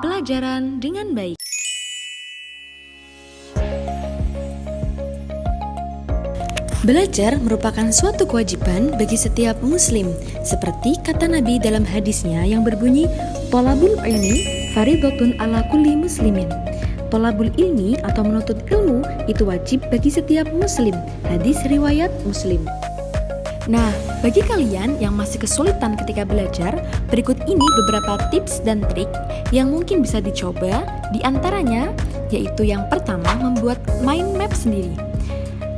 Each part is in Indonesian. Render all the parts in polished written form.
pelajaran dengan baik. Belajar merupakan suatu kewajiban bagi setiap muslim, seperti kata Nabi dalam hadisnya yang berbunyi, "Thalabul ilmi fardhatun ala kulli muslimin." Thalabul ilmi atau menuntut ilmu itu wajib bagi setiap muslim. Hadis riwayat Muslim. Nah, bagi kalian yang masih kesulitan ketika belajar, berikut ini beberapa tips dan trik yang mungkin bisa dicoba. Di antaranya, yaitu yang pertama, membuat mind map sendiri.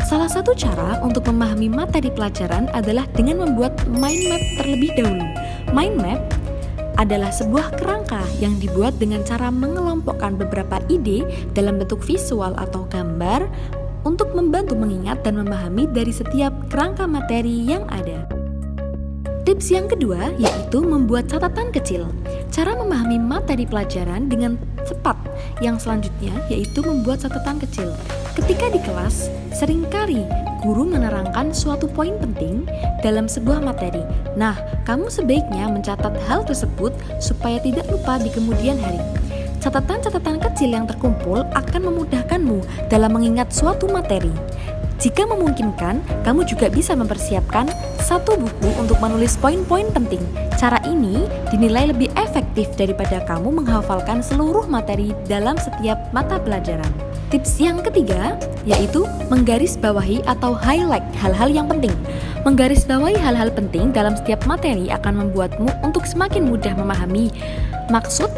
Salah satu cara untuk memahami materi pelajaran adalah dengan membuat mind map terlebih dahulu. Mind map adalah sebuah kerangka yang dibuat dengan cara mengelompokkan beberapa ide dalam bentuk visual atau gambar untuk membantu mengingat dan memahami dari setiap kerangka materi yang ada. Tips yang kedua yaitu membuat catatan kecil. Cara memahami materi pelajaran dengan cepat yang selanjutnya yaitu membuat catatan kecil. Ketika di kelas, seringkali guru menerangkan suatu poin penting dalam sebuah materi. Nah, kamu sebaiknya mencatat hal tersebut supaya tidak lupa di kemudian hari. Catatan-catatan kecil yang terkumpul akan memudahkanmu dalam mengingat suatu materi. Jika memungkinkan, kamu juga bisa mempersiapkan satu buku untuk menulis poin-poin penting. Cara ini dinilai lebih efektif daripada kamu menghafalkan seluruh materi dalam setiap mata pelajaran. Tips yang ketiga yaitu menggarisbawahi atau highlight hal-hal yang penting. Menggarisbawahi hal-hal penting dalam setiap materi akan membuatmu untuk semakin mudah memahami maksud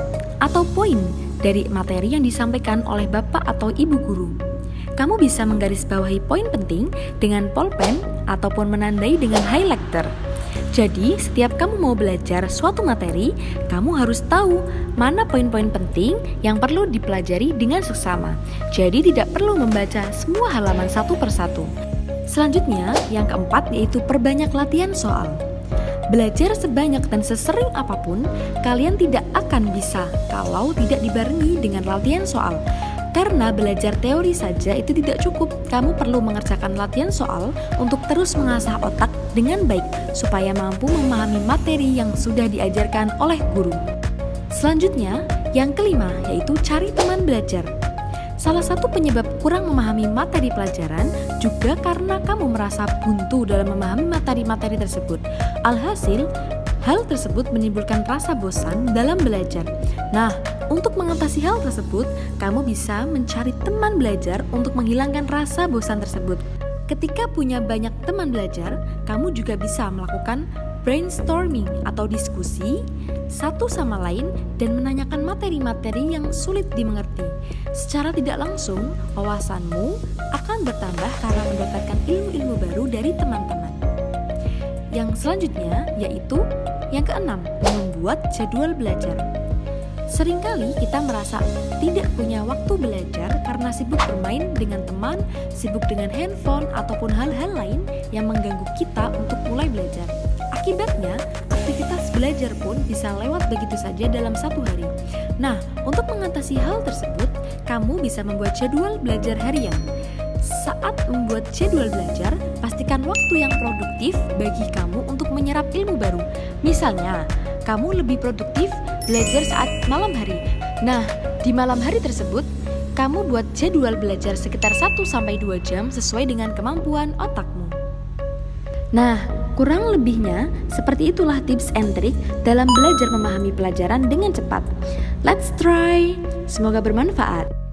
atau poin dari materi yang disampaikan oleh bapak atau ibu guru. Kamu bisa menggarisbawahi poin penting dengan pulpen ataupun menandai dengan highlighter. Jadi, setiap kamu mau belajar suatu materi, kamu harus tahu mana poin-poin penting yang perlu dipelajari dengan seksama. Jadi, tidak perlu membaca semua halaman satu persatu. Selanjutnya, yang keempat yaitu perbanyak latihan soal. Belajar sebanyak dan sesering apapun, kalian tidak akan bisa kalau tidak dibarengi dengan latihan soal. Karena belajar teori saja itu tidak cukup, kamu perlu mengerjakan latihan soal untuk terus mengasah otak dengan baik, supaya mampu memahami materi yang sudah diajarkan oleh guru. Selanjutnya, yang kelima yaitu cari teman belajar. Salah satu penyebab kurang memahami materi pelajaran juga karena kamu merasa buntu dalam memahami materi-materi tersebut. Alhasil, hal tersebut menimbulkan rasa bosan dalam belajar. Nah, untuk mengatasi hal tersebut, kamu bisa mencari teman belajar untuk menghilangkan rasa bosan tersebut. Ketika punya banyak teman belajar, kamu juga bisa melakukan brainstorming atau diskusi satu sama lain dan menanyakan materi-materi yang sulit dimengerti. Secara tidak langsung, wawasanmu akan bertambah karena mendapatkan ilmu-ilmu baru dari teman-teman. Yang selanjutnya yaitu yang keenam, membuat jadwal belajar. Seringkali kita merasa tidak punya waktu belajar karena sibuk bermain dengan teman, sibuk dengan handphone, ataupun hal-hal lain yang mengganggu kita untuk mulai belajar. Akibatnya, aktivitas belajar pun bisa lewat begitu saja dalam satu hari. Nah, untuk mengatasi hal tersebut, kamu bisa membuat jadwal belajar harian. Saat membuat jadwal belajar, pastikan waktu yang produktif bagi kamu untuk menyerap ilmu baru. Misalnya, kamu lebih produktif belajar saat malam hari. Nah, di malam hari tersebut, kamu buat jadwal belajar sekitar 1-2 jam sesuai dengan kemampuan otakmu. Nah, kurang lebihnya seperti itulah tips and trik dalam belajar memahami pelajaran dengan cepat. Let's try! Semoga bermanfaat.